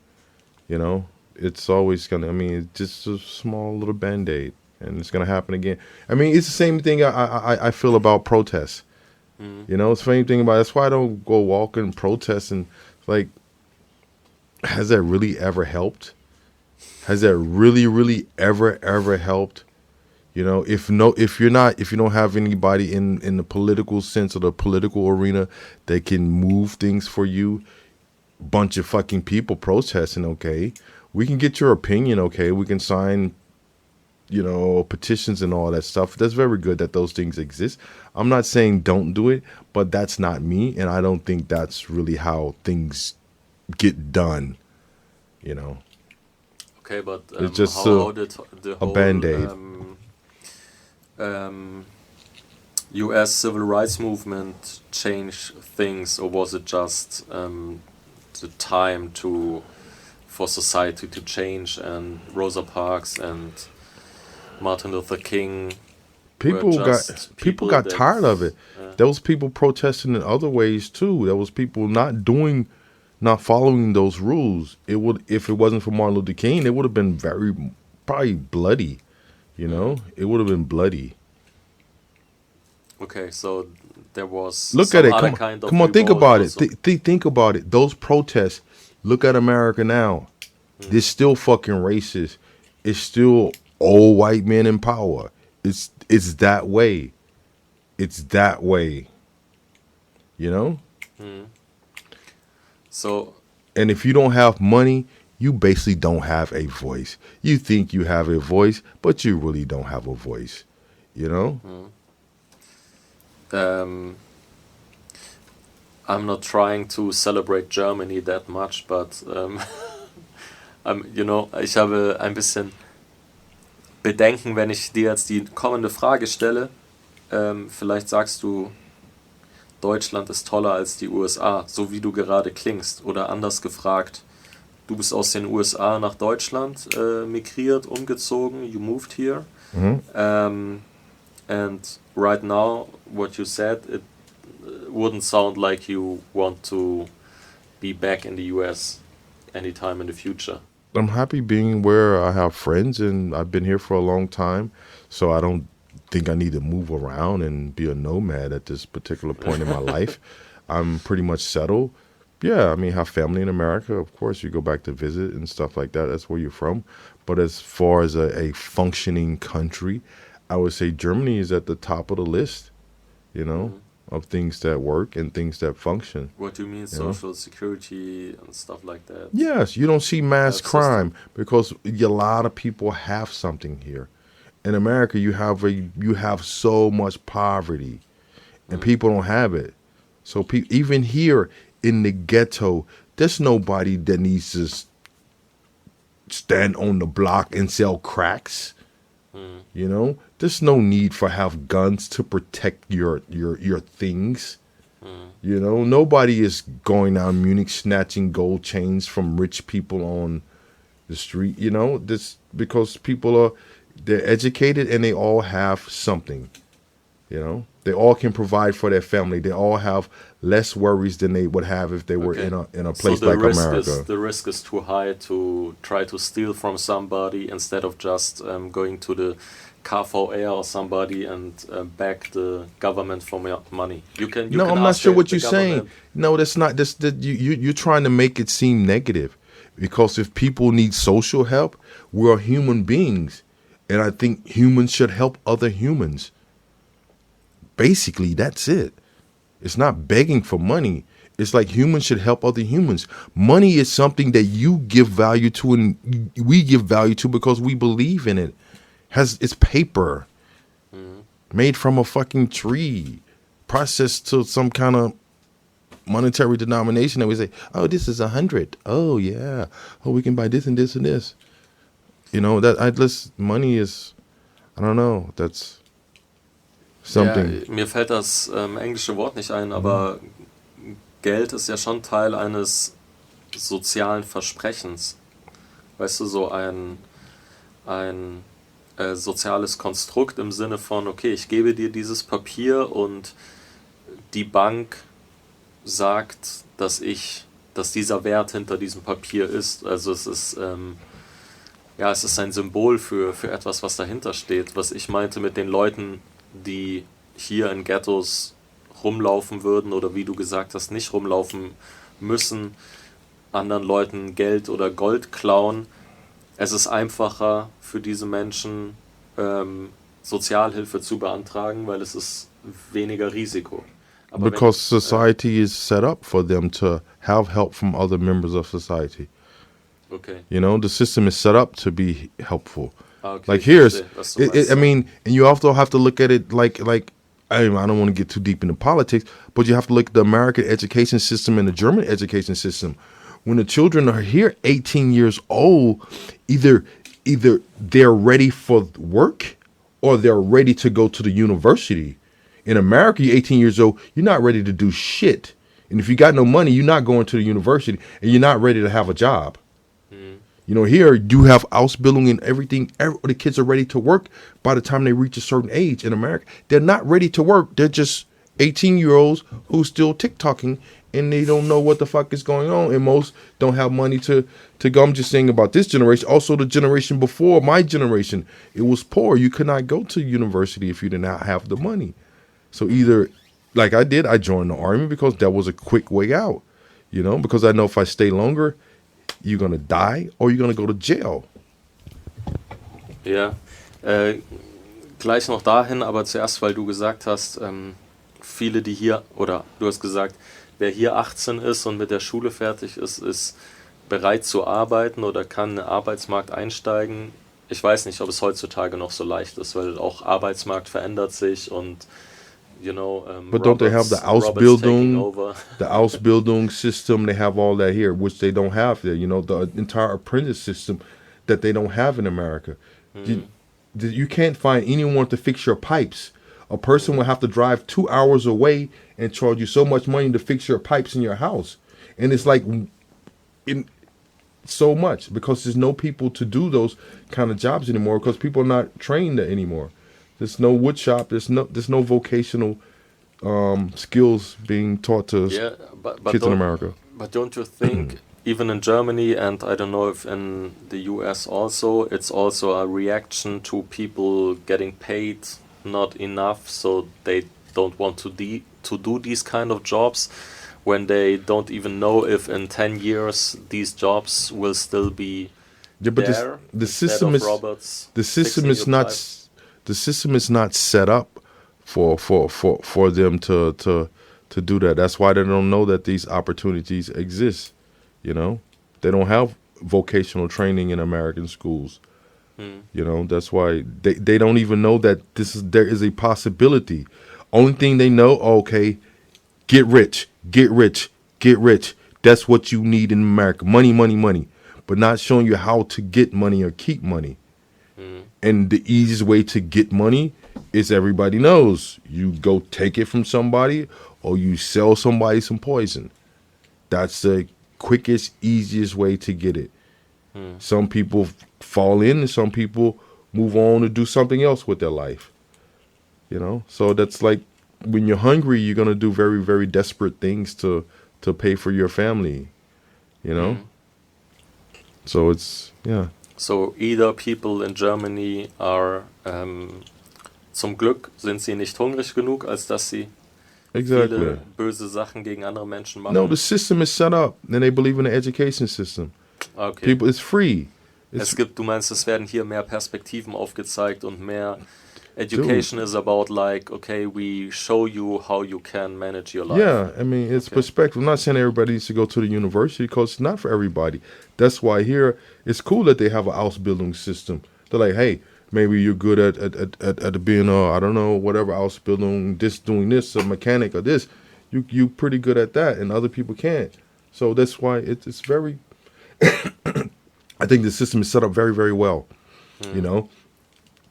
You know, it's always going to, I mean, it's just a small little Band-Aid, and it's going to happen again. I mean, it's the same thing I feel about protests. You know, it's the same thing about, that's why I don't go walking, protesting. Like, has that really ever helped? Has that really ever helped? You know, if you don't have anybody in the political sense or the political arena that can move things for you, bunch of fucking people protesting, okay, we can get your opinion, okay, we can sign, you know, petitions and all that stuff. That's very good that those things exist. I'm not saying don't do it, but that's not me, and I don't think that's really how things get done, you know. Okay, but it's just how did the whole Band-Aid. U.S. civil rights movement change things, or was it just the time for society to change, and Rosa Parks and Martin Luther King? People got tired of it. There was people protesting in other ways too. There was people not following those rules. If it wasn't for Martin Luther King, it would have been probably bloody. You know, it would have been bloody. Okay, so there was look some at it. other kind of Come on, think about it. also. Think about it. Those protests. Look at America now. They're still fucking racist. It's still old white men in power. It's that way. It's that way. You know? So, and if you don't have money, you basically don't have a voice. You think you have a voice, but you really don't have a voice. You know? I'm not trying to celebrate Germany that much, but you know, ich habe ein bisschen Bedenken, wenn ich dir jetzt die kommende Frage stelle. Vielleicht sagst du, Deutschland ist toller als die USA, so wie du gerade klingst. Oder anders gefragt, du bist aus den USA nach Deutschland migriert, umgezogen, you moved here. And right now, what you said, it wouldn't sound like you want to be back in the US anytime in the future. I'm happy being where I have friends, and I've been here for a long time, so I don't think I need to move around and be a nomad at this particular point in my life. I'm pretty much settled. Yeah, I mean, have family in America. Of course, you go back to visit and stuff like that. That's where you're from. But as far as a functioning country, I would say Germany is at the top of the list, you know, of things that work and things that function. What do you mean, social security and stuff like that? Yes, you don't see mass crime because a lot of people have something here. In America, you have so much poverty, and people don't have it. So even here, in the ghetto, there's nobody that needs to stand on the block and sell cracks. You know, there's no need for have guns to protect your things. You know, nobody is going down Munich snatching gold chains from rich people on the street. You know, this because they're educated and they all have something. You know, they all can provide for their family. They all have less worries than they would have if they were in a place like America. The risk is too high to try to steal from somebody instead of just going to the KVR or somebody and beg the government for money. No, I'm not sure what you're saying. No, that's not. You're trying to make it seem negative, because if people need social help, we're human beings, and I think humans should help other humans. Basically, that's it. It's not begging for money. It's like humans should help other humans. Money is something that you give value to, and we give value to because we believe in it. It's paper made from a fucking tree, processed to some kind of monetary denomination that we say, oh, this is 100. Oh yeah. Oh, we can buy this and this and this. You know, money is, I don't know, that's something. Ja, mir fällt das englische Wort nicht ein, aber Geld ist ja schon Teil eines sozialen Versprechens. Weißt du, so ein soziales Konstrukt im Sinne von, okay, ich gebe dir dieses Papier und die Bank sagt, dass dieser Wert hinter diesem Papier ist. Also es ist ein Symbol für etwas, was dahinter steht. Was ich meinte mit den Leuten, die hier in Ghettos rumlaufen würden oder wie du gesagt hast, nicht rumlaufen müssen, anderen Leuten Geld oder Gold klauen. Es ist einfacher für diese Menschen, Sozialhilfe zu beantragen, weil es ist weniger Risiko. Aber because society is set up for them to have help from other members of society. Okay. You know, the system is set up to be helpful. Okay, like here's, I mean, and you also have to look at it like I don't want to get too deep into politics, but you have to look at the American education system and the German education system. When the children are here 18 years old, either they're ready for work or they're ready to go to the university. In America, you're 18 years old, you're not ready to do shit. And if you got no money, you're not going to the university and you're not ready to have a job. You know, here you have Ausbildung and everything. The kids are ready to work by the time they reach a certain age. In America, they're not ready to work. They're just 18-year-olds who still TikToking and they don't know what the fuck is going on. And most don't have money to go. I'm just saying about this generation. Also, the generation before my generation, it was poor. You could not go to university if you did not have the money. So either, like I did, I joined the army because that was a quick way out. You know, because I know if I stay longer, you're gonna die or you're gonna go to jail. Ja, gleich noch dahin, aber zuerst, weil du gesagt hast, viele, die hier, oder du hast gesagt, wer hier 18 ist und mit der Schule fertig ist, ist bereit zu arbeiten oder kann in den Arbeitsmarkt einsteigen. Ich weiß nicht, ob es heutzutage noch so leicht ist, weil auch Arbeitsmarkt verändert sich und but don't they have the Ausbildungssystem? They have all that here, which they don't have there. You know, the entire apprentice system that they don't have in America. You can't find anyone to fix your pipes. A person will have to drive 2 hours away and charge you so much money to fix your pipes in your house. And it's like so much because there's no people to do those kind of jobs anymore because people are not trained anymore. There's no wood shop. There's no vocational skills being taught to kids in America. But don't you think, even in Germany, and I don't know if in the US also, it's also a reaction to people getting paid not enough, so they don't want to do these kind of jobs when they don't even know if in 10 years these jobs will still be there. The system is not set up for them to do that. That's why they don't know that these opportunities exist. You know, they don't have vocational training in American schools. You know, that's why they don't even know that there is a possibility. Only thing they know, okay, get rich, get rich. That's what you need in America. Money, money, money. But not showing you how to get money or keep money. And the easiest way to get money is everybody knows. You go take it from somebody or you sell somebody some poison. That's the quickest, easiest way to get it. Some people fall in and some people move on to do something else with their life. You know? So that's like when you're hungry, you're going to do very, very desperate things to pay for your family. You know? So it's, yeah. So either people in Germany are, zum Glück sind sie nicht hungrig genug, als dass sie viele böse Sachen gegen andere Menschen machen. No, the system is set up. And they believe in the education system. Okay. People, it's free. Du meinst, es werden hier mehr Perspektiven aufgezeigt und mehr education is about like, okay, we show you how you can manage your life. Yeah, I mean, it's perspective. I'm not saying everybody needs to go to the university because it's not for everybody. That's why here, it's cool that they have an Ausbildungssystem. They're like, hey, maybe you're good at being I don't know, whatever, Ausbildung, doing this, a mechanic or this. You pretty good at that and other people can't. So that's why it's very, I think the system is set up very, very well, you know,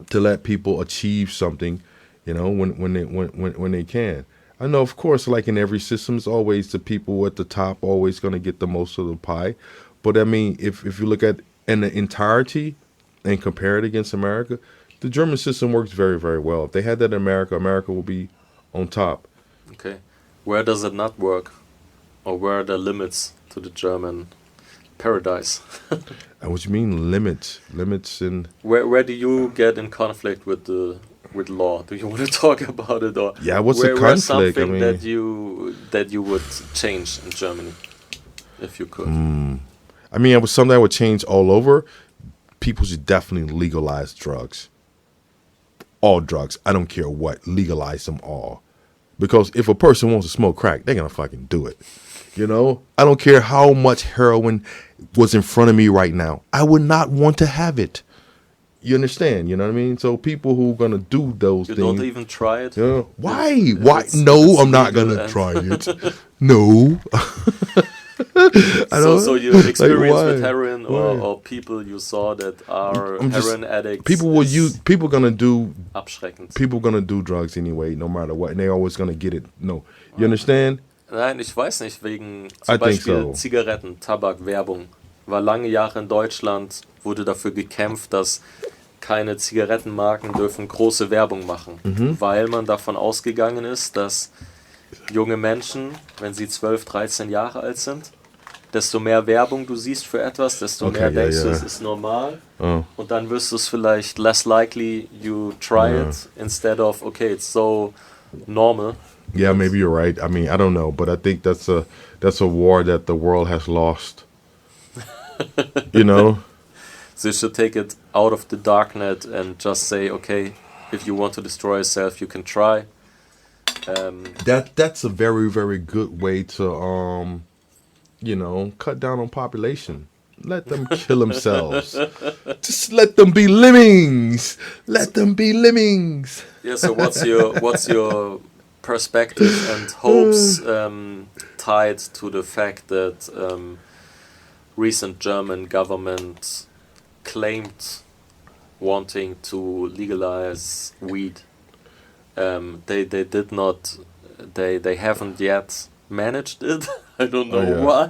to let people achieve something, you know, when they can. I know, of course, like in every system, it's always the people at the top always going to get the most of the pie. But I mean, if you look at in the entirety and compare it against America, the German system works very, very well. If they had that in America, America will be on top. Okay. Where does it not work? Or where are the limits to the German paradise? And what you mean limits? Limits in... Where do you get in conflict with law? Do you want to talk about it? Or yeah, what's the conflict? Something I mean, that you would change in Germany, if you could? I mean, it was something that would change all over. People should definitely legalize drugs. All drugs. I don't care what. Legalize them all. Because if a person wants to smoke crack, they're going to fucking do it. You know? I don't care how much heroin was in front of me right now. I would not want to have it. You understand? You know what I mean? So people who are going to do those things. You don't even try it? Yeah. Why? Why? No, I'm not going to try it. No. So you experience with heroin or people you saw that are heroin addicts. People gonna do abschreckend. People gonna do drugs anyway, no matter what, and they always gonna get it. No, you understand? Nein, ich weiß nicht, wegen zum Beispiel Zigaretten, Tabak, Werbung. War lange Jahre in Deutschland, wurde dafür gekämpft, dass keine Zigarettenmarken dürfen große Werbung machen, weil man davon ausgegangen ist, dass junge Menschen, wenn sie 12, 13 Jahre alt sind, desto mehr Werbung du siehst für etwas, desto mehr denkst du, es ist normal. Und dann wirst du es vielleicht less likely you try it instead of, okay, it's so normal. Yeah, maybe you're right. I mean, I don't know, but I think that's a war that the world has lost. You know? So you should take it out of the darknet and just say, okay, if you want to destroy yourself, you can try. That's a very, very good way to you know, cut down on population. Let them kill themselves. Just let them be lemmings. Let them be lemmings. Yeah, so what's your perspective and hopes tied to the fact that recent German government claimed wanting to legalize weed? They did not. They haven't yet managed it. I don't know why.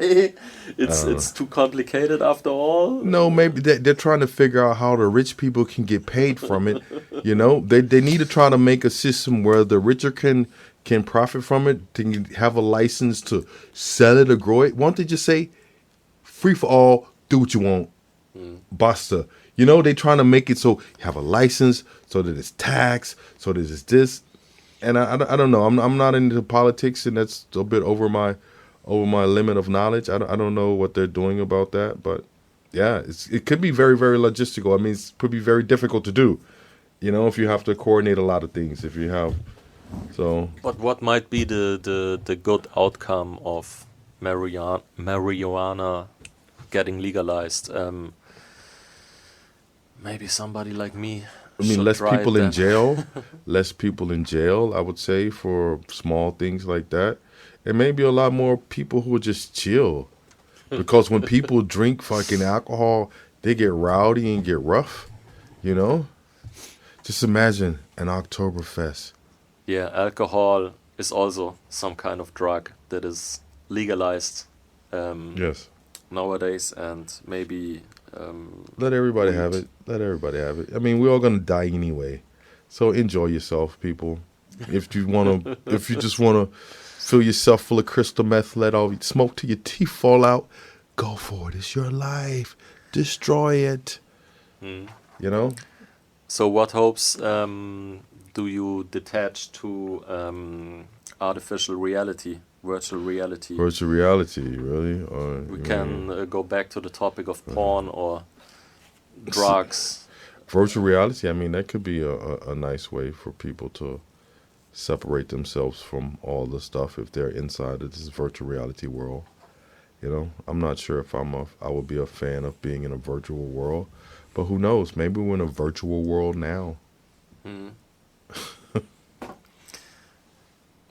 It's too complicated after all. No, maybe they're trying to figure out how the rich people can get paid from it. You know, they need to try to make a system where the richer can profit from it, can have a license to sell it or grow it. Why don't they just say, free for all, do what you want, basta. You know, they trying to make it so you have a license, so that it's tax, so that it's this. And I don't know. I'm not into politics, and that's a bit over my limit of knowledge. I don't know what they're doing about that, but yeah, it could be very, very logistical. I mean, it could be very difficult to do. You know, if you have to coordinate a lot of things, if you have so. But what might be the good outcome of marijuana getting legalized? Maybe somebody like me. I mean, less people in jail. Less people in jail, I would say, for small things like that. There may be a lot more people who just chill. Because when people drink fucking alcohol, they get rowdy and get rough, you know? Just imagine an Oktoberfest. Yeah, alcohol is also some kind of drug that is legalized Yes. nowadays, and maybe Let everybody weed. have it. Let everybody have it. I mean, we're all gonna die anyway. So enjoy yourself, people. If you just wanna fill yourself full of crystal meth, let all smoke till your teeth fall out, go for it. It's your life. Destroy it. You know? So what hopes do you detach to artificial reality, virtual reality? Virtual reality, really? Or, We can go back to the topic of porn or drugs. virtual reality, I mean, that could be a nice way for people to separate themselves from all the stuff if they're inside of this virtual reality world. You know, I'm not sure if I would be a fan of being in a virtual world, but who knows? Maybe we're in a virtual world now.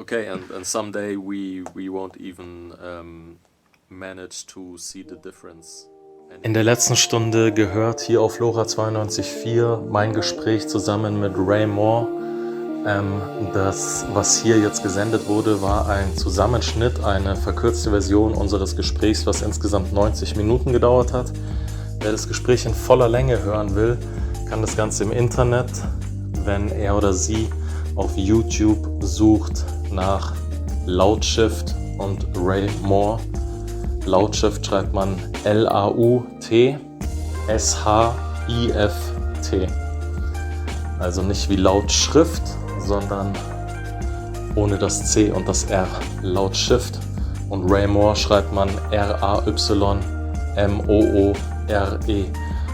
Okay, and someday we won't even manage to see the difference. In der letzten Stunde gehört hier auf Lora 92.4 mein Gespräch zusammen mit Ray Moore. Das, was hier jetzt gesendet wurde, war ein Zusammenschnitt, eine verkürzte Version unseres Gesprächs, was insgesamt 90 Minuten gedauert hat. Wer das Gespräch in voller Länge hören will, kann das Ganze im Internet, wenn er oder sie auf YouTube sucht nach Lautshift und Ray Moore. Lautshift schreibt man Lautshift. Also nicht wie Lautschrift, sondern ohne das C und das R. Lautshift. Und Ray Moore schreibt man RAYMOORE.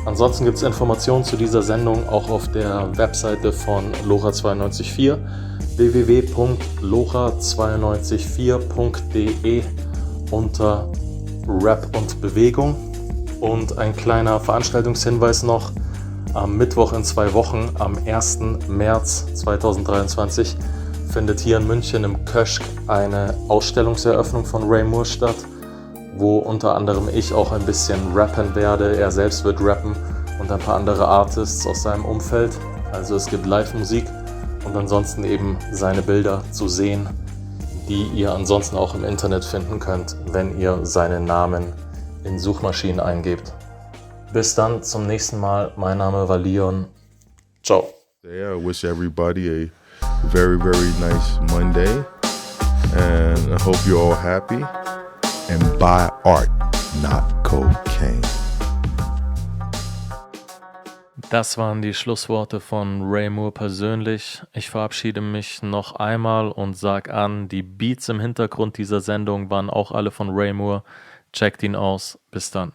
Ansonsten gibt es Informationen zu dieser Sendung auch auf der Webseite von Lora 92.4 www.lora924.de unter Rap und Bewegung. Und ein kleiner Veranstaltungshinweis noch: am Mittwoch in 2 Wochen, am 1. März 2023, findet hier in München im KÖSK eine Ausstellungseröffnung von Ray Moore statt, wo unter anderem ich auch ein bisschen rappen werde. Er selbst wird rappen und ein paar andere Artists aus seinem Umfeld. Also es gibt Live-Musik und ansonsten eben seine Bilder zu sehen, die ihr ansonsten auch im Internet finden könnt, wenn ihr seinen Namen in Suchmaschinen eingebt. Bis dann, zum nächsten Mal. Mein Name war Leon. Ciao. Yeah, I wish everybody a very, very nice Monday. And I hope you're all happy. And buy art, not cocaine. Das waren die Schlussworte von Ray Moore persönlich. Ich verabschiede mich noch einmal und sag an, die Beats im Hintergrund dieser Sendung waren auch alle von Ray Moore. Checkt ihn aus. Bis dann.